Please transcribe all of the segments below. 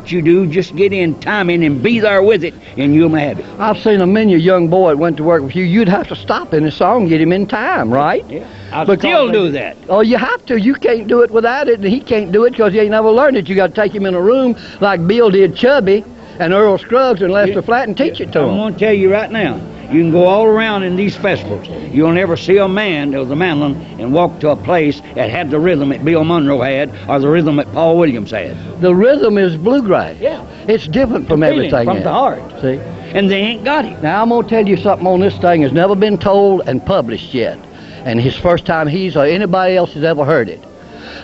what you do, just get in timing and be there with it, and you'll have it. I've seen a many young boy that went to work with you. You'd have to stop in the song, get him in time, right? Yeah, I still do that. Oh, you have to. You can't do it without it, and he can't do it because he ain't never learned it. You got to take him in a room like Bill did Chubby and Earl Scruggs and Lester Flatt and teach it to him. I'm going to tell you right now, you can go all around in these festivals. You'll never see a man that was a mandolin and walk to a place that had the rhythm that Bill Monroe had or the rhythm that Paul Williams had. The rhythm is bluegrass. Yeah. It's different from everything from else. the heart. See? And they ain't got it. Now, I'm going to tell you something on this thing that's never been told and published yet. And his first time he's or anybody else has ever heard it.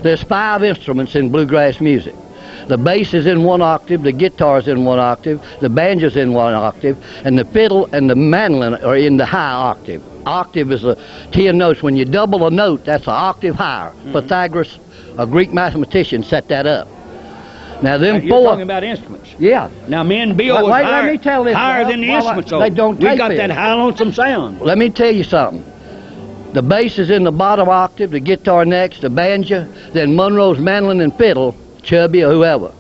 There's 5 instruments in bluegrass music. The bass is in 1 octave, the guitar's in 1 octave, the banjo's in 1 octave, and the fiddle and the mandolin are in the high octave. Octave is 10 notes. When you double a note, that's an octave higher. Pythagoras, a Greek mathematician, set that up. Now, them You're 4... talking about instruments. Yeah. Now, me and Bill was Wait, let me tell this. higher than the instruments. They don't We tape got it. that high lonesome sound. Let me tell you something. The bass is in the bottom octave, the guitar next, the banjo, then Monroe's mandolin and fiddle, Chubby or whoever.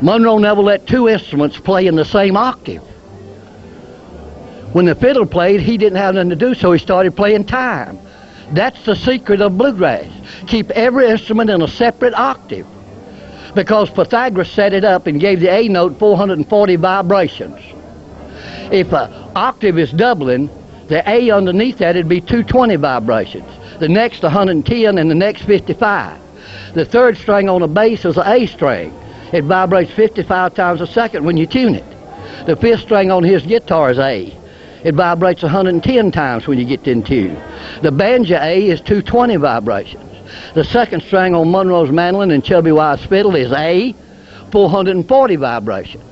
Monroe never let 2 instruments play in the same octave. When the fiddle played, he didn't have nothing to do, so he started playing time. That's the secret of bluegrass. Keep every instrument in a separate octave. Because Pythagoras set it up and gave the A note 440 vibrations. If an octave is doubling, the A underneath that would be 220 vibrations. The next 110 and the next 55. The 3rd string on the bass is an A string. It vibrates 55 times a second when you tune it. The 5th string on his guitar is A. It vibrates 110 times when you get in tune. The banjo A is 220 vibrations. The 2nd string on Monroe's mandolin and Chubby Wise's fiddle is A, 440 vibrations.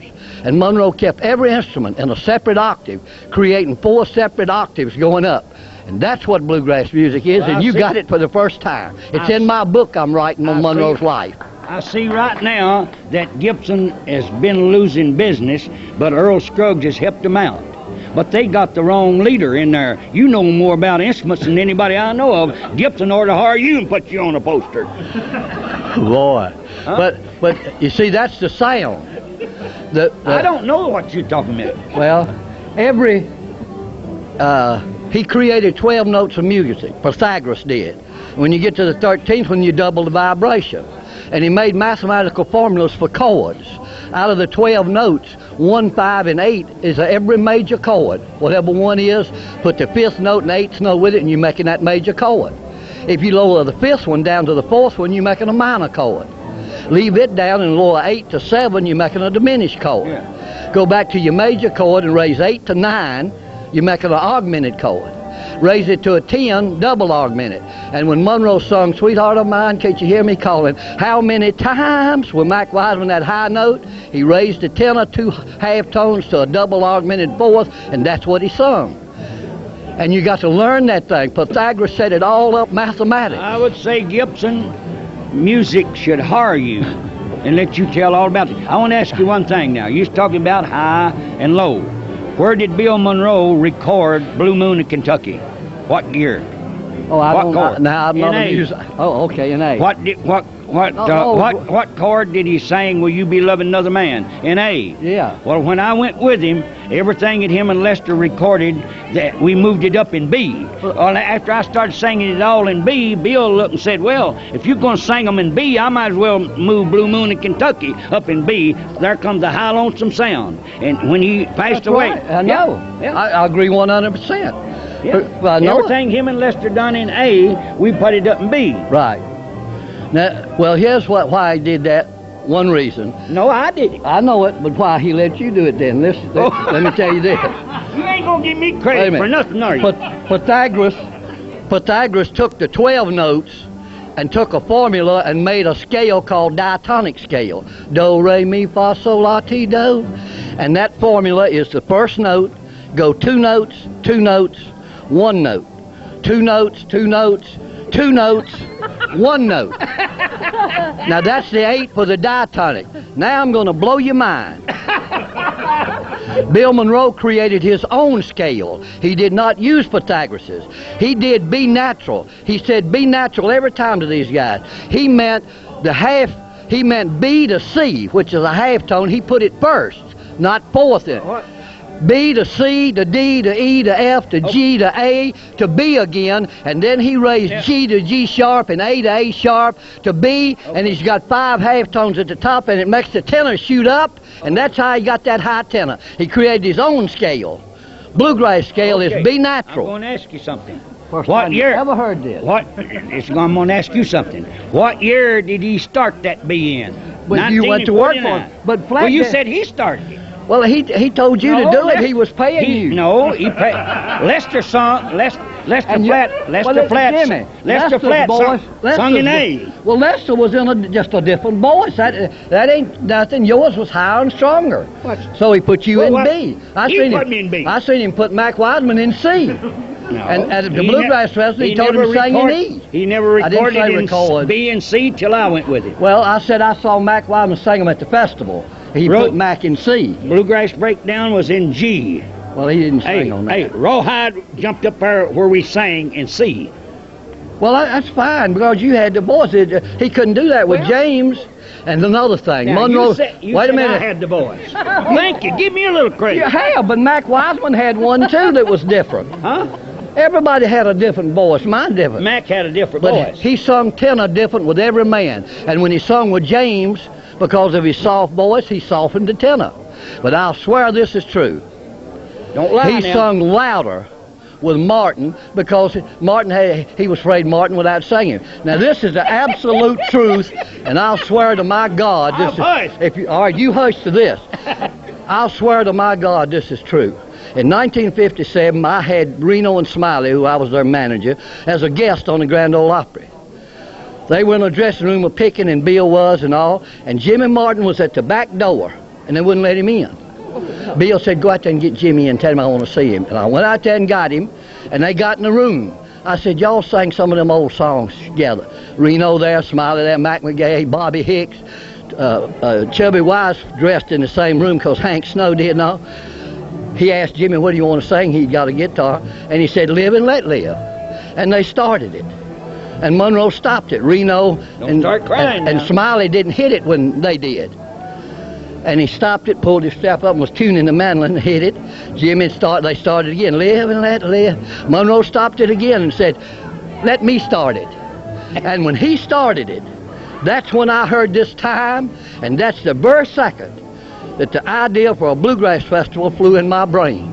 And Monroe kept every instrument in a separate octave, creating 4 separate octaves going up. And that's what bluegrass music is, and you got it for the first time. It's in my book I'm writing on Monroe's life. I see right now that Gibson has been losing business, but Earl Scruggs has helped him out. But they got the wrong leader in there. You know more about instruments than anybody I know of. Gibson ought to hire you and put you on a poster. Boy. Huh? But you see, that's the sound. I don't know what you're talking about. Well, he created 12 notes of music. Pythagoras did. When you get to the 13th one, you double the vibration. And he made mathematical formulas for chords. Out of the 12 notes, 1, 5, and 8 is every major chord. Whatever one is, put the 5th note and 8th note with it, and you're making that major chord. If you lower the 5th one down to the 4th one, you're making a minor chord. Leave it down and lower 8 to 7, you're making a diminished chord. Yeah. Go back to your major chord and raise 8 to 9, you're making an augmented chord. Raise it to a 10, double augmented. And when Monroe sung Sweetheart of Mine, Can't You Hear Me Calling, how many times with Mac Wiseman that high note, he raised the tenor 2 half tones to a double augmented 4th, and that's what he sung. And you got to learn that thing. Pythagoras set it all up mathematically. I would say Gibson music should hire you and let you tell all about it. I want to ask you one thing now. You're talking about high and low. Where did Bill Monroe record Blue Moon in Kentucky? What year? Oh, I what don't chord? know. Now I'm not In a A. music. Oh, okay, in A. What chord did he sing, Will You Be Loving Another Man? In A. Yeah. Well, when I went with him, everything that him and Lester recorded, that we moved it up in B. Well, after I started singing it all in B, Bill looked and said, well, if you're going to sing them in B, I might as well move Blue Moon in Kentucky up in B. There comes the high lonesome sound. And when he passed away... Right. I know. Yeah. I agree 100%. Yeah. Well, I know Everything him and Lester done in A, we put it up in B. Right. Now, well, here's why he did that. One reason. No, I did it. I know it, but why he let you do it then? Let me tell you this. You ain't going to give me Wait a credit minute. for nothing, are you? Pythagoras took the 12 notes and took a formula and made a scale called diatonic scale. Do, re, mi, fa, sol, la, ti, do. And that formula is the first note, go 2 notes, 2 notes, 1 note. 2 notes, 2 notes, 2 notes, 1 note. Now that's the 8 for the diatonic. Now I'm going to blow your mind. Bill Monroe created his own scale. He did not use Pythagoras's. He did B natural. He said B natural every time to these guys. He meant the half he meant B to C, which is a half tone. He put it first, not fourth in it. What? B to C to D to E to F to G to A to B again, and then he raised G to G sharp and A to A sharp to B, and he's got 5 half tones at the top, and it makes the tenor shoot up, and that's how he got that high tenor. He created his own scale. Bluegrass scale is B natural. I'm going to ask you something. First What time year? you ever heard this? I'm going to ask you something. What year did he start that B in? But you went to work for him. But Flat Well, you said he started it. Well, he told you to do it. He was paying you. No, he paid. Lester sung. Lester Flat. Lester Flat sung in A. Well, Lester was in just a different voice. That ain't nothing. Yours was higher and stronger. What? So he put you in B. He put me in B. I seen him put Mac Wiseman in C. No, and at the Bluegrass Festival, he told him to sing in E. He never recorded in B and C till I went with it. Well, I said I saw Mac Wiseman sing him at the festival. He put Mac in C. Bluegrass Breakdown was in G. Well, he didn't sing on that. Hey, Rawhide jumped up there where we sang in C. Well, that's fine, because you had the voice. He couldn't do that with James. And another thing, Now, Monroe... wait a minute. I had the voice. Thank you. Give me a little credit. You have, but Mac Wiseman had one, too, that was different. Huh? Everybody had a different voice. Mine different. Mac had a different But voice. he sung tenor different with every man. And when he sung with James, because of his soft voice, he softened the tenor. But I'll swear this is true. Don't lie He now. sung louder with Martin because he was afraid Martin without singing. Now this is the absolute truth, and I'll swear to my God this is. All right, you hush to this. I'll swear to my God this is true. In 1957, I had Reno and Smiley, who I was their manager, as a guest on the Grand Ole Opry. They were in a dressing room with Pickin, and Bill was and all, and Jimmy Martin was at the back door, and they wouldn't let him in. Bill said, go out there and get Jimmy and tell him I want to see him. And I went out there and got him, and they got in the room. I said, y'all sang some of them old songs together. Reno there, Smiley there, Mac McGay, Bobby Hicks, Chubby Wise dressed in the same room because Hank Snow did and all. He asked Jimmy, what do you want to sing? He got a guitar, and he said, Live and Let Live. And they started it. And Monroe stopped it. Reno and Smiley didn't hit it when they did. And he stopped it, pulled his strap up, and was tuning the mandolin and hit it. Jimmy they started again, Live and Let Live. Monroe stopped it again and said, let me start it. And when he started it, that's when I heard this time, and that's the very second that the idea for a Bluegrass Festival flew in my brain.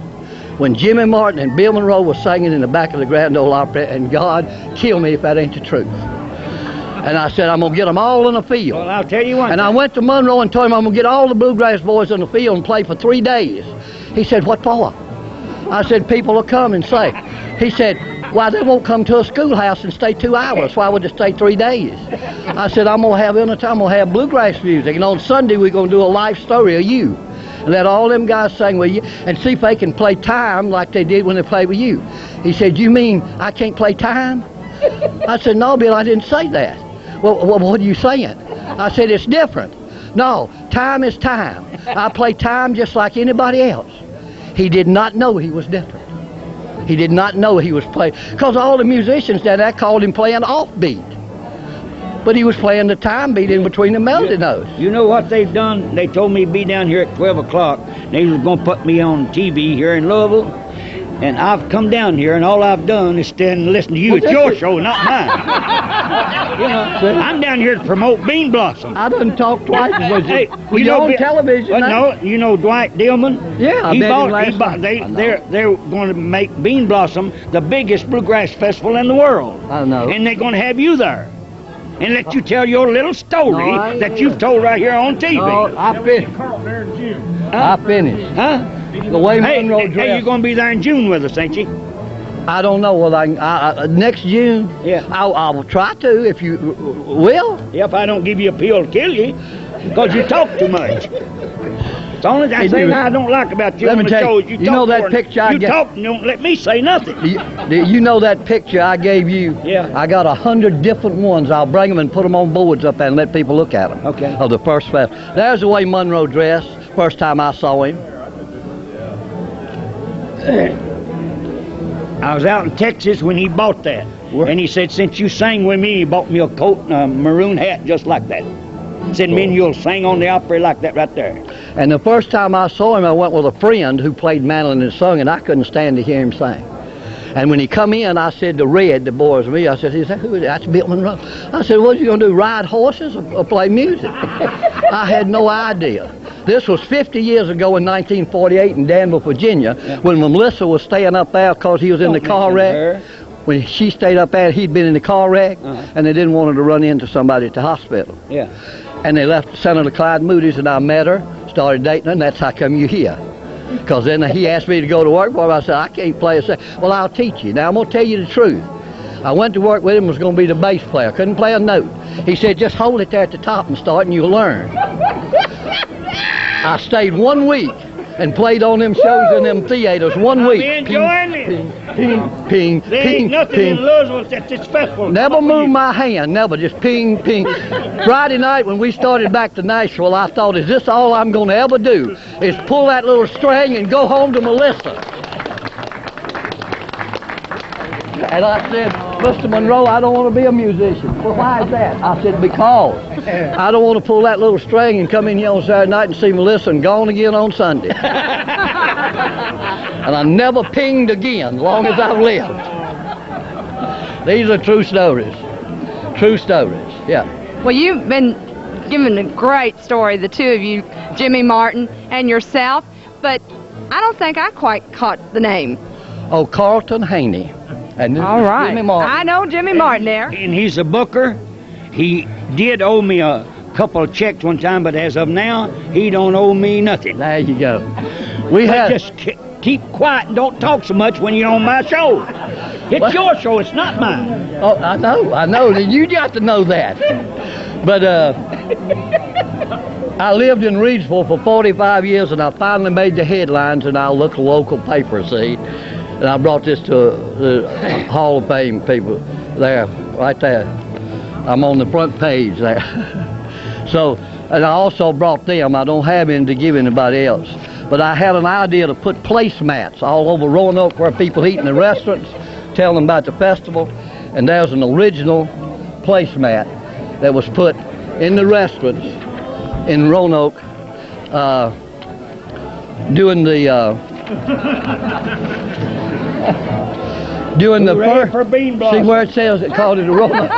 When Jimmy Martin and Bill Monroe were singing in the back of the Grand Ole Opry, and God kill me if that ain't the truth. And I said, I'm going to get them all in the field. Well, I'll tell you one And thing. I went to Monroe and told him I'm going to get all the Bluegrass boys in the field and play for 3 days. He said, what for? I said, people will come and say. He said, why, they won't come to a schoolhouse and stay 2 hours. Why would they stay 3 days? I said, I'm going to have bluegrass music. And on Sunday, we're going to do a life story of you. And let all them guys sing with you and see if they can play time like they did when they played with you. He said, you mean I can't play time? I said, no, Bill, I didn't say that. Well, what are you saying? I said, it's different. No, time is time. I play time just like anybody else. He did not know he was different. He did not know he was playing, because all the musicians down there called him playing offbeat. But he was playing the time beat in between the melody notes. You know what they've done? They told me to be down here at 12 o'clock. They was going to put me on TV here in Louisville. And I've come down here, and all I've done is stand and listen to you. It's your show, not mine. You know, I'm down here to promote Bean Blossom. I done talked twice with you. Hey, you know, on television. No, you know Dwight Dillman? Yeah, they're going to make Bean Blossom the biggest bluegrass festival in the world. I know. And they're going to have you there. And let you tell your little story that you've told right here on TV. No, I finished. I finished. Huh? The way Monroe dressed. Hey, you're going to be there in June with us, ain't you? I don't know whether next June. Yeah. I will try to if you will. If I don't give you a pill to kill you, because you talk too much. The only thing I don't like about you on the show is you talk know that more. picture I You talk and don't let me say nothing. You know that picture I gave you? Yeah. I got 100 different ones. I'll bring them and put them on boards up there and let people look at them. Okay. Of the first festival. There's the way Monroe dressed. First time I saw him. I was out in Texas when he bought that. Where? And he said, since you sang with me, he bought me a coat and a maroon hat just like that. Said, "Men, you'll sing on the opera like that right there." And the first time I saw him, I went with a friend who played mandolin and sung, and I couldn't stand to hear him sing. And when he come in, I said to Red, the boy was me, I said, "Is that who is that?" That's Bill Monroe. I said, "What are you going to do, ride horses or play music?" I had no idea. This was 50 years ago in 1948 in Danville, Virginia, when Melissa was staying up there because he was in the car wreck. When she stayed up there, he'd been in the car wreck, and they didn't want her to run into somebody at the hospital. Yeah. And they left Senator Clyde Moody's, and I met her, started dating her, and that's how come you're here. Because then he asked me to go to work for him. I said, "I can't play a sax." "Well, I'll teach you." Now, I'm going to tell you the truth. I went to work with him, was going to be the bass player. Couldn't play a note. He said, "Just hold it there at the top and start, and you'll learn." I stayed 1 week and played on them shows in them theaters 1 week. I'm enjoying it. Ping, ping, There ain't ping, nothing ping. in Louisville that's successful. Never moved my hand, never, just ping, ping. Friday night when we started back to Nashville, I thought, is this all I'm going to ever do, is pull that little string and go home to Melissa. And I said, "Mr. Monroe, I don't want to be a musician." "Well, why is that?" I said, "Because I don't want to pull that little string and come in here on Saturday night and see Melissa and gone again on Sunday." And I never pinged again, as long as I've lived. These are true stories. True stories, yeah. Well, you've been giving a great story, the two of you, Jimmy Martin and yourself, but I don't think I quite caught the name. Oh, Carlton Haney. And this All is right. Jimmy Martin. I know Jimmy Martin there. And he's a booker. He did owe me a couple of checks one time, but as of now, he don't owe me nothing. There you go. We But had just keep quiet and don't talk so much when you're on my show. It's your show, it's not mine. Oh, I know. You got to know that. But I lived in Reedsville for 45 years, and I finally made the headlines in our local paper, see? And I brought this to the Hall of Fame people there, right there. I'm on the front page there. So, and I also brought them. I don't have any to give anybody else. But I had an idea to put placemats all over Roanoke where people eat in the restaurants, tell them about the festival. And there's an original placemat that was put in the restaurants in Roanoke doing the Hooray for bean blossom. see where it says it called it a Roanoke.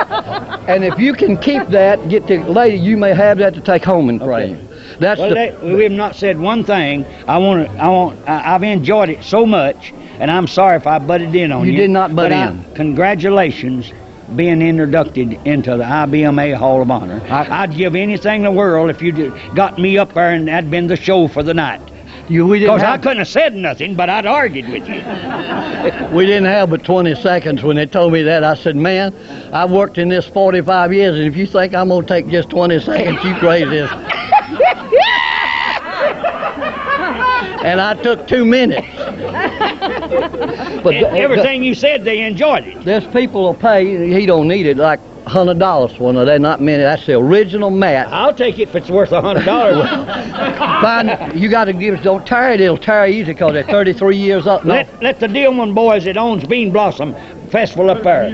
And if you can keep that, get the lady, you may have that to take home and frame. That's Well, we have not said one thing. I've enjoyed it so much, and I'm sorry if I butted in on you. You did not butt in. Congratulations being inducted into the IBMA Hall of Honor. I'd give anything in the world if you got me up there and that'd been the show for the night. we didn't Because I have, couldn't have said nothing, but I'd argued with you. we didn't have but 20 seconds when they told me that. I said, "Man, I've worked in this 45 years, and if you think I'm going to take just 20 seconds, you crazy." And I took 2 minutes. But Everything you said, they enjoyed it. there's people will pay, he don't need it, like $100 for one. They're not many. That's the original mat. I'll take it if it's worth $100. Fine, you got to give it, don't tear it, it'll tear easy because they're 33 years up. No. Let the Dillman boys that owns Bean Blossom Festival up there.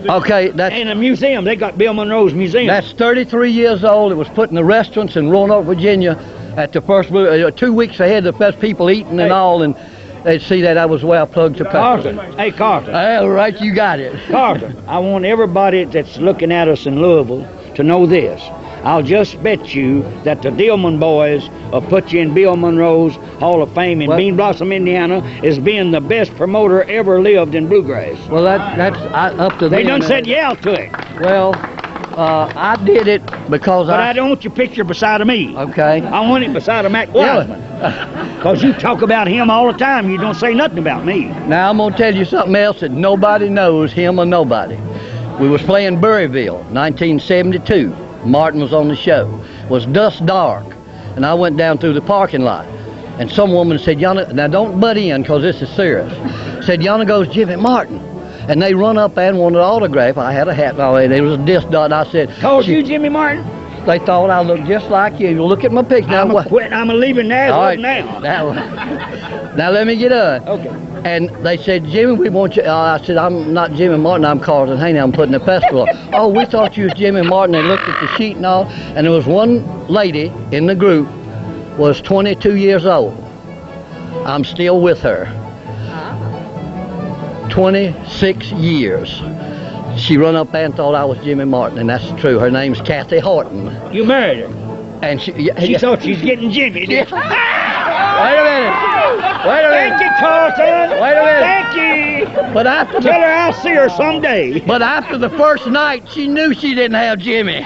Okay, that's And a museum. They got Bill Monroe's museum. That's 33 years old. It was put in the restaurants in Roanoke, Virginia, at the first 2 weeks ahead. The best people eating and all, and they'd see that I was well plugged to Carlton. pepper. Hey, Carlton. All right, you got it. Carlton, I want everybody that's looking at us in Louisville to know this. I'll just bet you that the Dillman boys will put you in Bill Monroe's Hall of Fame in Well- Bean Blossom, Indiana, as being the best promoter ever lived in Bluegrass. Well, that's up to them. They done said yeah to it. Well, I did it because But I don't want your picture beside of me. Okay. I want it beside of Mac Wiseman. Because you talk about him all the time. You don't say nothing about me. Now I'm gonna tell you something else that nobody knows, him or nobody. We was playing Burryville, 1972. Martin was on the show. It was dusk dark, and I went down through the parking lot, and some woman said, "Yana," now don't butt in because this is serious. Said, "Yana goes Jimmy Martin," and they run up and wanted an autograph. I had a hat and all that. There was a disc dot. I said, Called you Jimmy Martin? They thought I looked just like you. Look at my picture. Now, I'm leaving that all right, now. Now let me get on. Okay. And they said, Jimmy, we want you. I said, I'm not Jimmy Martin. I'm Carlton Haney. I'm putting a festival on. Oh, we thought you was Jimmy Martin. They looked at the sheet and all. And there was one lady in the group, was 22 years old. I'm still with her. 26 years. She run up there and thought I was Jimmy Martin, and that's true. Her name's Kathy Horton. You married her? And she thought she's getting Jimmy. Yeah. Wait a minute. Wait a minute. Thank you, Carlton. Wait a minute. Thank you. But after Tell her I'll see her someday. But after the first night, she knew she didn't have Jimmy.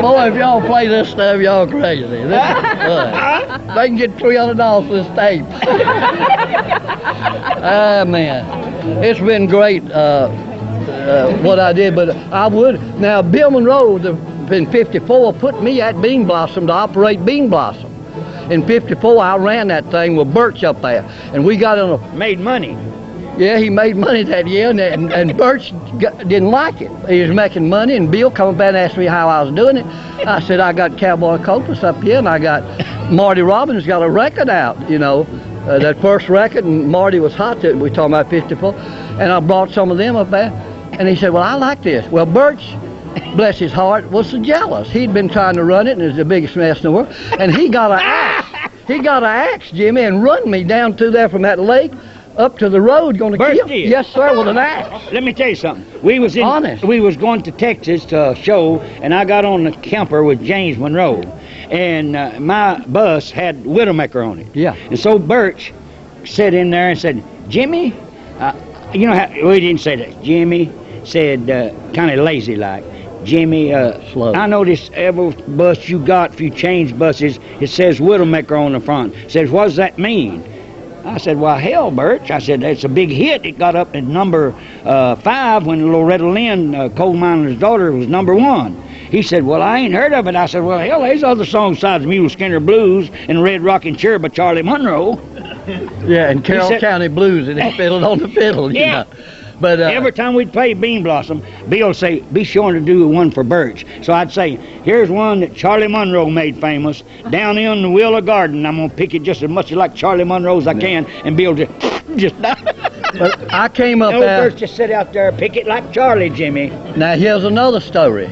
Boy, if y'all play this stuff, y'all crazy. They can get $300 for this tape. Ah, man. It's been great what I did, but I would. Now, Bill Monroe, in 54, put me at Bean Blossom to operate Bean Blossom. In 54, I ran that thing with Birch up there, and we got on a... Made money. Yeah, he made money that year, and Birch didn't like it. He was making money, and Bill come back and asked me how I was doing it. I said, I got Cowboy Copas up here, and I got Marty Robbins got a record out, you know, that first record, and Marty was hot, that we talking about 54, and I brought some of them up there, and he said, well, I like this. Well, Birch, bless his heart, was so jealous. He'd been trying to run it, and it was the biggest mess in the world, and he got an axe. He got an axe, Jimmy, and run me down to there from that lake, up to the road, going to kill me. Yes, sir, with an axe. Let me tell you something. We was Honest. We was going to Texas to a show, and I got on the camper with James Monroe, and my bus had Widowmaker on it. Yeah. And so Birch sat in there and said, Jimmy, you know how, well, he didn't say that. Jimmy said, kind of lazy like, Jimmy, Slow. I noticed every bus you got, if you change buses, it says Widowmaker on the front. Says, what does that mean? I said, well, hell, Birch. I said, it's a big hit. It got up at number 5 when Loretta Lynn, coal miner's daughter, was number 1. He said, well, I ain't heard of it. I said, well, hell, there's other songs besides Mule Skinner Blues and Red Rockin' Chair by Charlie Monroe. Yeah, and Carroll County Blues, and he fiddled on the fiddle, you know. But every time we'd play Bean Blossom, Bill would say, be sure to do one for Birch. So I'd say, here's one that Charlie Monroe made famous. Down in the Willow Garden, I'm going to pick it just as much like Charlie Monroe as I can, and Bill just but I came up there. Birch just sit out there, pick it like Charlie, Jimmy. Now, here's another story.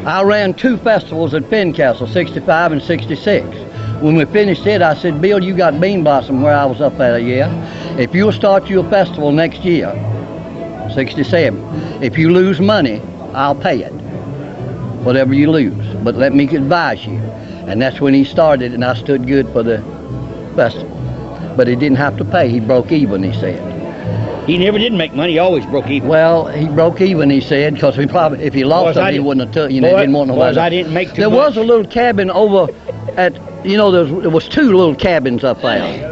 I ran 2 festivals at Fincastle, 65 and 66. When we finished it, I said, Bill, you got Bean Blossom where I was up there, yeah? If you'll start you a festival next year, 67, if you lose money, I'll pay it, whatever you lose. But let me advise you. And that's when he started, and I stood good for the festival. But he didn't have to pay. He broke even, he said. He never did make money. He always broke even. Well, he broke even, he said, because if he lost it, he wouldn't have took, you know, he didn't want nobody. I didn't make too There much. was a little cabin over at, you know, there was 2 little cabins up there.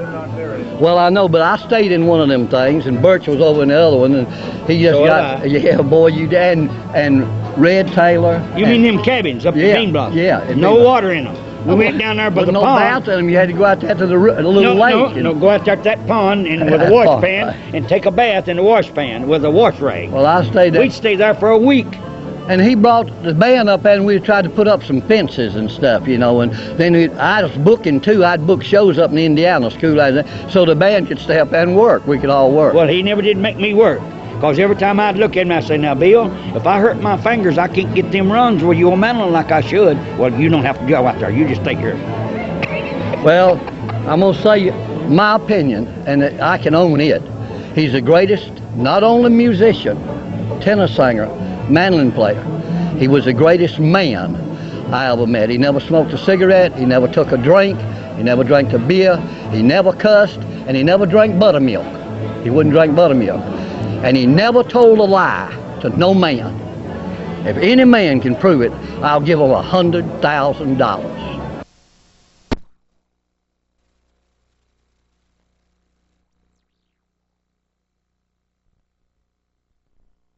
Well, I know, but I stayed in one of them things, and Birch was over in the other one, and he just yeah, boy, you and Red Taylor. You mean them cabins up the Bean Blossom? Yeah. No water in them. We went down there by the no pond. bath in them. You had to go out there to the little lake. No, go out there to that pond and with a wash pan and take a bath in the wash pan with a wash rag. Well, I stayed there. We'd stay there for a week. And he brought the band up, and we tried to put up some fences and stuff, you know. And then I was booking too. I'd book shows up in Indiana, school like that, so the band could stay up and work. We could all work. Well, he never did make me work. Because every time I'd look at him, I'd say, now, Bill, if I hurt my fingers, I can't get them runs where you're manling like I should. Well, you don't have to go out there. You just stay here. Well, I'm going to say my opinion, and I can own it. He's the greatest, not only musician, tenor singer, mandolin player. He was the greatest man I ever met. He never smoked a cigarette. He never took a drink. He never drank a beer. He never cussed, and he never drank buttermilk. He wouldn't drink buttermilk. And he never told a lie to no man. If any man can prove it, I'll give him $100,000.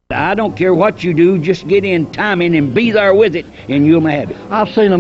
I don't care what you do, just get in timing and be there with it, and you'll have it. I've seen a